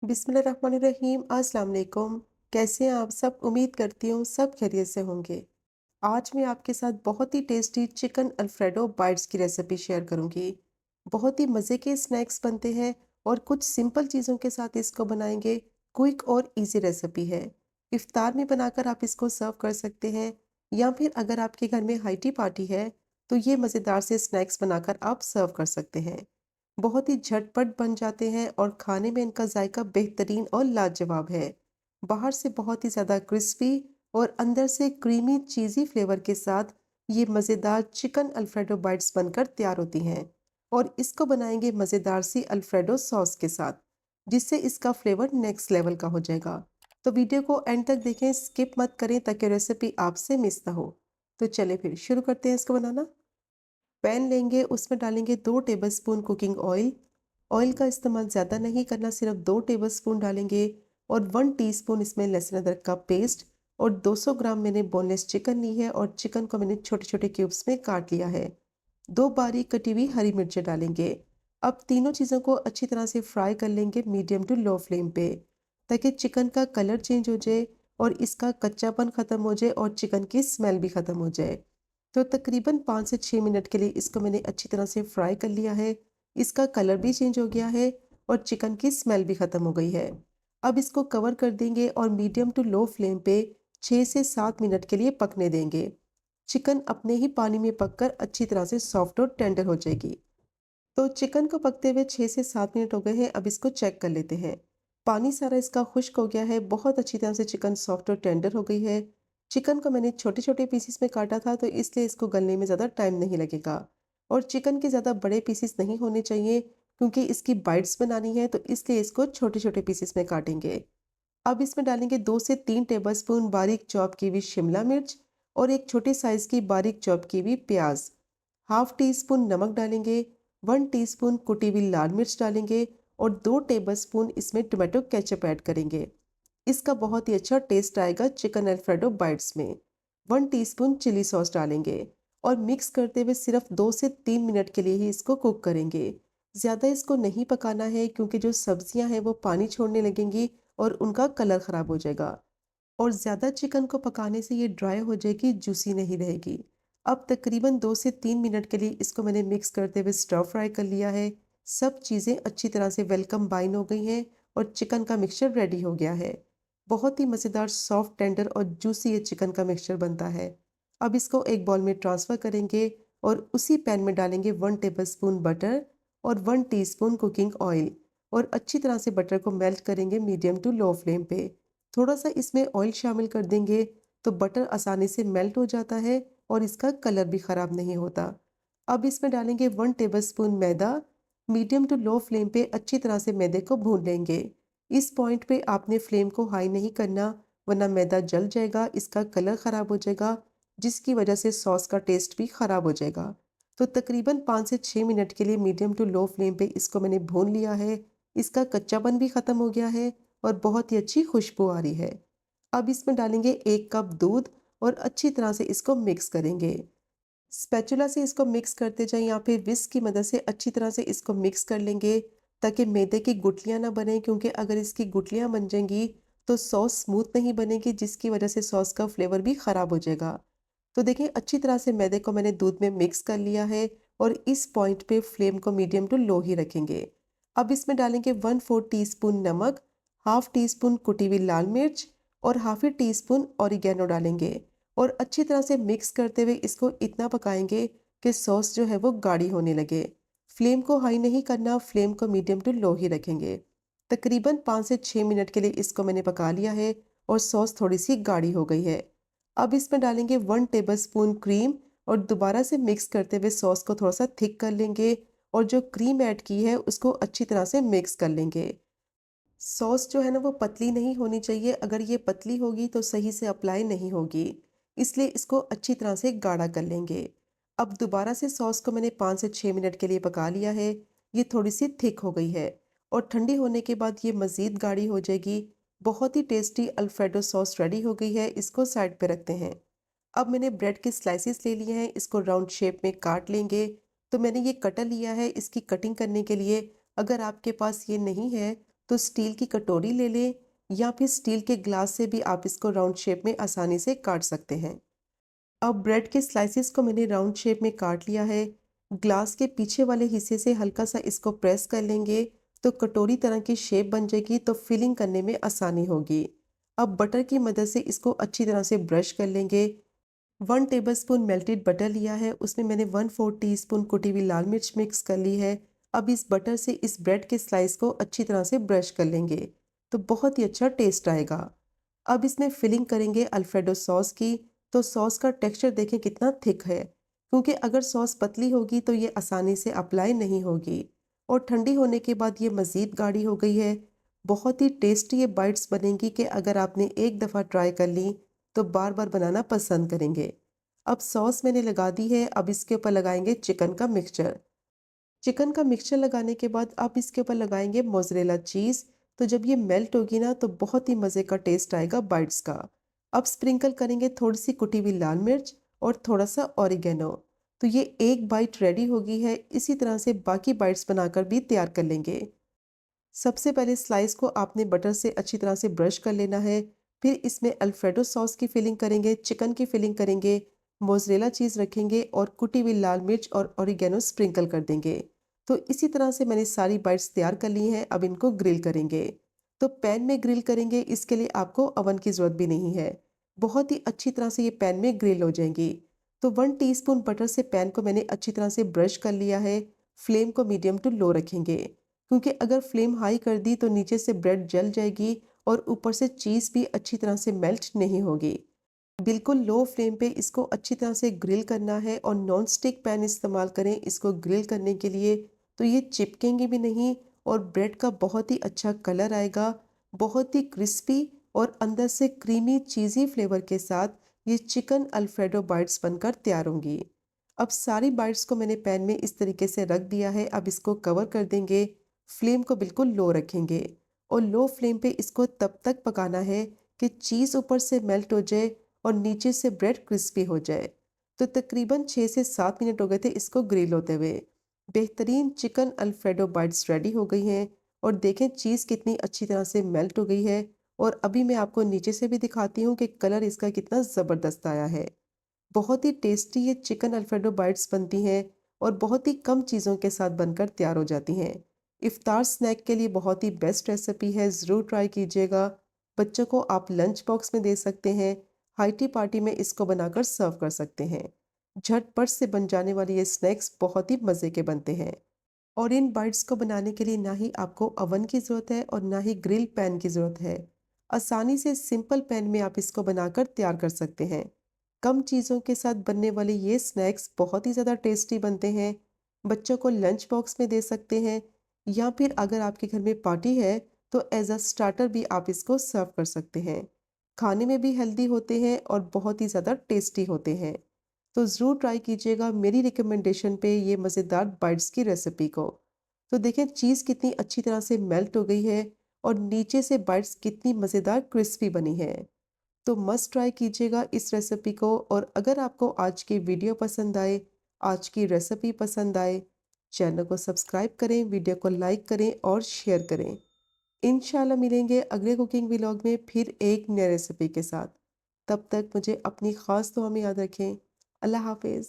बिस्मिल्लाहिर्रहमानिर्रहीम। अस्सलाम वालेकुम। कैसे हैं आप सब? उम्मीद करती हूँ सब खैरियत से होंगे। आज मैं आपके साथ बहुत ही टेस्टी चिकन अल्फ्रेडो बाइट्स की रेसिपी शेयर करूँगी। बहुत ही मज़े के स्नैक्स बनते हैं और कुछ सिंपल चीज़ों के साथ इसको बनाएंगे। क्विक और इजी रेसिपी है। इफ्तार में बनाकर आप इसको सर्व कर सकते हैं या फिर अगर आपके घर में हाइटी पार्टी है तो ये मज़ेदार से स्नैक्स बनाकर आप सर्व कर सकते हैं। बहुत ही झटपट बन जाते हैं और खाने में इनका जायका बेहतरीन और लाजवाब है। बाहर से बहुत ही ज़्यादा क्रिस्पी और अंदर से क्रीमी चीज़ी फ्लेवर के साथ ये मज़ेदार चिकन अल्फ्रेडो बाइट्स बनकर तैयार होती हैं। और इसको बनाएंगे मज़ेदार सी अल्फ्रेडो सॉस के साथ, जिससे इसका फ्लेवर नेक्स्ट लेवल का हो जाएगा। तो वीडियो को एंड तक देखें, स्किप मत करें ताकि रेसिपी आपसे मिस ना हो। तो चलिए फिर शुरू करते हैं इसको बनाना। पैन लेंगे, उसमें डालेंगे 2 टेबलस्पून कुकिंग ऑयल। ऑयल का इस्तेमाल ज़्यादा नहीं करना, सिर्फ 2 टेबलस्पून डालेंगे। और 1 टीस्पून इसमें लहसुन अदरक का पेस्ट और 200 ग्राम मैंने बोनलेस चिकन ली है और चिकन को मैंने छोटे-छोटे क्यूब्स में काट लिया है। 2 बारीक कटी हुई हरी मिर्चें डालेंगे। अब तीनों चीज़ों को अच्छी तरह से फ्राई कर लेंगे मीडियम टू लो फ्लेम पे, ताकि चिकन का कलर चेंज हो जाए और इसका कच्चापन ख़त्म हो जाए और चिकन की स्मेल भी ख़त्म हो जाए। तो तकरीबन 5 से 6 मिनट के लिए इसको मैंने अच्छी तरह से फ्राई कर लिया है। इसका कलर भी चेंज हो गया है और चिकन की स्मेल भी ख़त्म हो गई है। अब इसको कवर कर देंगे और मीडियम टू लो फ्लेम पे 6 से 7 मिनट के लिए पकने देंगे। चिकन अपने ही पानी में पककर अच्छी तरह से सॉफ्ट और टेंडर हो जाएगी। तो चिकन को पकते हुए 6 से 7 मिनट हो गए हैं। अब इसको चेक कर लेते हैं। पानी सारा इसका खुश्क हो गया है। बहुत अच्छी तरह से चिकन सॉफ्ट और टेंडर हो गई है। चिकन को मैंने छोटे-छोटे पीसेस में काटा था तो इसलिए इसको गलने में ज़्यादा टाइम नहीं लगेगा। और चिकन के ज़्यादा बड़े पीसेस नहीं होने चाहिए क्योंकि इसकी बाइट्स बनानी है, तो इसलिए इसको छोटे-छोटे पीसेस में काटेंगे। अब इसमें डालेंगे 2 से 3 टेबलस्पून बारीक चॉप की हुई शिमला मिर्च और एक छोटे साइज़ की बारीक चॉप की हुई प्याज़। हाफ टी स्पून नमक डालेंगे, 1 टीस्पून कुटी हुई लाल मिर्च डालेंगे और 2 टेबलस्पून इसमें टोमेटो केचप ऐड करेंगे। इसका बहुत ही अच्छा टेस्ट आएगा चिकन अल्फ्रेडो बाइट्स में। 1 टीस्पून चिली सॉस डालेंगे और मिक्स करते हुए सिर्फ 2 से 3 मिनट के लिए ही इसको कुक करेंगे। ज़्यादा इसको नहीं पकाना है क्योंकि जो सब्जियां हैं वो पानी छोड़ने लगेंगी और उनका कलर ख़राब हो जाएगा। और ज़्यादा चिकन को पकाने से ये ड्राई हो जाएगी, जूसी नहीं रहेगी। अब तकरीबन 2 से 3 मिनट के लिए इसको मैंने मिक्स करते हुए स्टर फ्राई कर लिया है। सब चीज़ें अच्छी तरह से वेलकम बाइन हो गई हैं और चिकन का मिक्सचर रेडी हो गया है। बहुत ही मज़ेदार सॉफ्ट टेंडर और जूसी ये चिकन का मिक्सचर बनता है। अब इसको एक बाउल में ट्रांसफ़र करेंगे और उसी पैन में डालेंगे 1 टेबलस्पून बटर और 1 टीस्पून कुकिंग ऑयल और अच्छी तरह से बटर को मेल्ट करेंगे मीडियम टू लो फ्लेम पे। थोड़ा-सा इसमें ऑयल शामिल कर देंगे तो बटर आसानी से मेल्ट हो जाता है और इसका कलर भी ख़राब नहीं होता। अब इसमें डालेंगे 1 टेबलस्पून मैदा। मीडियम टू लो फ्लेम पे अच्छी तरह से मैदे को भून लेंगे। इस पॉइंट पे आपने फ्लेम को हाई नहीं करना, वरना मैदा जल जाएगा, इसका कलर ख़राब हो जाएगा, जिसकी वजह से सॉस का टेस्ट भी ख़राब हो जाएगा। तो तकरीबन 5 से 6 मिनट के लिए मीडियम टू लो फ्लेम पे इसको मैंने भून लिया है। इसका कच्चापन भी ख़त्म हो गया है और बहुत ही अच्छी खुशबू आ रही है। अब इसमें डालेंगे 1 कप दूध और अच्छी तरह से इसको मिक्स करेंगे। स्पैचुला से इसको मिक्स करते जाएं या फिर विस्क की मदद से अच्छी तरह से इसको मिक्स कर लेंगे ताकि मैदे की गुठलियां ना बने, क्योंकि अगर इसकी गुठलियां बन जाएंगी तो सॉस स्मूथ नहीं बनेगी, जिसकी वजह से सॉस का फ्लेवर भी खराब हो जाएगा। तो देखिए अच्छी तरह से मैदे को मैंने दूध में मिक्स कर लिया है और इस पॉइंट पे फ्लेम को मीडियम टू लो ही रखेंगे। अब इसमें डालेंगे 1/4 टीस्पून नमक, हाफ टी स्पून कुटी हुई लाल मिर्च और हाफ टी स्पून ऑरिगेनो डालेंगे और अच्छी तरह से मिक्स करते हुए इसको इतना पकाएंगे कि सॉस जो है वो गाढ़ी होने लगे। फ्लेम को हाई नहीं करना, फ्लेम को मीडियम टू लो ही रखेंगे। तकरीबन 5 से 6 मिनट के लिए इसको मैंने पका लिया है और सॉस थोड़ी सी गाढ़ी हो गई है। अब इसमें डालेंगे 1 टेबलस्पून क्रीम और दोबारा से मिक्स करते हुए सॉस को थोड़ा सा थिक कर लेंगे और जो क्रीम ऐड की है उसको अच्छी तरह से मिक्स कर लेंगे। सॉस जो है ना वो पतली नहीं होनी चाहिए, अगर ये पतली होगी तो सही से अप्लाई नहीं होगी, इसलिए इसको अच्छी तरह से गाढ़ा कर लेंगे। अब दोबारा से सॉस को मैंने 5 से 6 मिनट के लिए पका लिया है। ये थोड़ी सी थिक हो गई है और ठंडी होने के बाद ये मज़ीद गाढ़ी हो जाएगी। बहुत ही टेस्टी अल्फ्रेडो सॉस रेडी हो गई है, इसको साइड पे रखते हैं। अब मैंने ब्रेड के स्लाइसेस ले लिए हैं, इसको राउंड शेप में काट लेंगे। तो मैंने ये कटर लिया है इसकी कटिंग करने के लिए। अगर आपके पास ये नहीं है तो स्टील की कटोरी ले लें या फिर स्टील के ग्लास से भी आप इसको राउंड शेप में आसानी से काट सकते हैं। अब ब्रेड के स्लाइसेस को मैंने राउंड शेप में काट लिया है। ग्लास के पीछे वाले हिस्से से हल्का सा इसको प्रेस कर लेंगे तो कटोरी तरह की शेप बन जाएगी, तो फिलिंग करने में आसानी होगी। अब बटर की मदद से इसको अच्छी तरह से ब्रश कर लेंगे। 1 टेबलस्पून मेल्टेड बटर लिया है, उसमें मैंने 1/4 टीस्पून कुटी हुई लाल मिर्च मिक्स कर ली है। अब इस बटर से इस ब्रेड के स्लाइस को अच्छी तरह से ब्रश कर लेंगे, तो बहुत ही अच्छा टेस्ट आएगा। अब इसमें फिलिंग करेंगे अल्फ्रेडो सॉस की। तो सॉस का टेक्सचर देखें कितना थिक है, क्योंकि अगर सॉस पतली होगी तो ये आसानी से अप्लाई नहीं होगी, और ठंडी होने के बाद ये मज़ीद गाढ़ी हो गई है। बहुत ही टेस्टी ये बाइट्स बनेंगी कि अगर आपने एक दफ़ा ट्राई कर ली तो बार बार बनाना पसंद करेंगे। अब सॉस मैंने लगा दी है, अब इसके ऊपर लगाएंगे चिकन का मिक्सचर। चिकन का मिक्सचर लगाने के बाद आप इसके ऊपर लगाएंगे मोज़रेला चीज़। तो जब ये मेल्ट होगी ना तो बहुत ही मज़े का टेस्ट आएगा बाइट्स का। अब स्प्रिंकल करेंगे थोड़ी सी कुटी हुई लाल मिर्च और थोड़ा सा ऑरिगेनो। तो ये एक बाइट रेडी हो गई है। इसी तरह से बाकी बाइट्स बनाकर भी तैयार कर लेंगे। सबसे पहले स्लाइस को आपने बटर से अच्छी तरह से ब्रश कर लेना है। फिर इसमें अल्फ्रेडो सॉस की फिलिंग करेंगे, चिकन की फिलिंग करेंगे, मोज़रेला चीज़ रखेंगे और कुटी हुई लाल मिर्च और ऑरिगेनो स्प्रिंकल कर देंगे। तो इसी तरह से मैंने सारी बाइट्स तैयार कर ली हैं। अब इनको ग्रिल करेंगे। तो पैन में ग्रिल करेंगे, इसके लिए आपको ओवन की ज़रूरत भी नहीं है। बहुत ही अच्छी तरह से ये पैन में ग्रिल हो जाएंगी। तो 1 टीस्पून बटर से पैन को मैंने अच्छी तरह से ब्रश कर लिया है। फ्लेम को मीडियम टू लो रखेंगे, क्योंकि अगर फ्लेम हाई कर दी तो नीचे से ब्रेड जल जाएगी और ऊपर से चीज़ भी अच्छी तरह से मेल्ट नहीं होगी। बिल्कुल लो फ्लेम पे इसको अच्छी तरह से ग्रिल करना है, और नॉन स्टिक पैन इस्तेमाल करें इसको ग्रिल करने के लिए। तो ये चिपकेंगे भी नहीं और ब्रेड का बहुत ही अच्छा कलर आएगा। बहुत ही क्रिस्पी और अंदर से क्रीमी चीज़ी फ्लेवर के साथ ये चिकन अल्फ्रेडो बाइट्स बनकर तैयार होंगी। अब सारी बाइट्स को मैंने पैन में इस तरीके से रख दिया है। अब इसको कवर कर देंगे। फ्लेम को बिल्कुल लो रखेंगे और लो फ्लेम पे इसको तब तक पकाना है कि चीज़ ऊपर से मेल्ट हो जाए और नीचे से ब्रेड क्रिस्पी हो जाए। तो तकरीबन 6 से 7 मिनट हो गए थे इसको ग्रिल होते हुए। बेहतरीन चिकन अल्फ्रेडो बाइट्स रेडी हो गई हैं, और देखें चीज़ कितनी अच्छी तरह से मेल्ट हो गई है। और अभी मैं आपको नीचे से भी दिखाती हूँ कि कलर इसका कितना ज़बरदस्त आया है। बहुत ही टेस्टी ये चिकन अल्फ्रेडो बाइट्स बनती हैं और बहुत ही कम चीज़ों के साथ बनकर तैयार हो जाती हैं। इफ्तार स्नैक के लिए बहुत ही बेस्ट रेसिपी है, ज़रूर ट्राई कीजिएगा। बच्चों को आप लंच बॉक्स में दे सकते हैं, हाई टी पार्टी में इसको बनाकर सर्व कर सकते हैं। झटपट से बन जाने वाले ये स्नैक्स बहुत ही मज़े के बनते हैं। और इन बाइट्स को बनाने के लिए ना ही आपको ओवन की ज़रूरत है और ना ही ग्रिल पैन की ज़रूरत है। आसानी से सिंपल पैन में आप इसको बनाकर तैयार कर सकते हैं। कम चीज़ों के साथ बनने वाले ये स्नैक्स बहुत ही ज़्यादा टेस्टी बनते हैं। बच्चों को लंच बॉक्स में दे सकते हैं, या फिर अगर आपके घर में पार्टी है तो एज अ स्टार्टर भी आप इसको सर्व कर सकते हैं। खाने में भी हेल्दी होते हैं और बहुत ही ज़्यादा टेस्टी होते हैं। तो ज़रूर ट्राई कीजिएगा मेरी रिकमेंडेशन पे ये मज़ेदार बाइट्स की रेसिपी को। तो देखें चीज़ कितनी अच्छी तरह से मेल्ट हो गई है और नीचे से बाइट्स कितनी मज़ेदार क्रिस्पी बनी है। तो मस्ट ट्राई कीजिएगा इस रेसिपी को। और अगर आपको आज की वीडियो पसंद आए, आज की रेसिपी पसंद आए, चैनल को सब्सक्राइब करें, वीडियो को लाइक करें और शेयर करें। इंशाल्लाह मिलेंगे अगले कुकिंग व्लॉग में फिर एक नई रेसिपी के साथ। तब तक मुझे अपनी ख़ास दुआ में याद रखें। अल्लाह हाफ़िज़।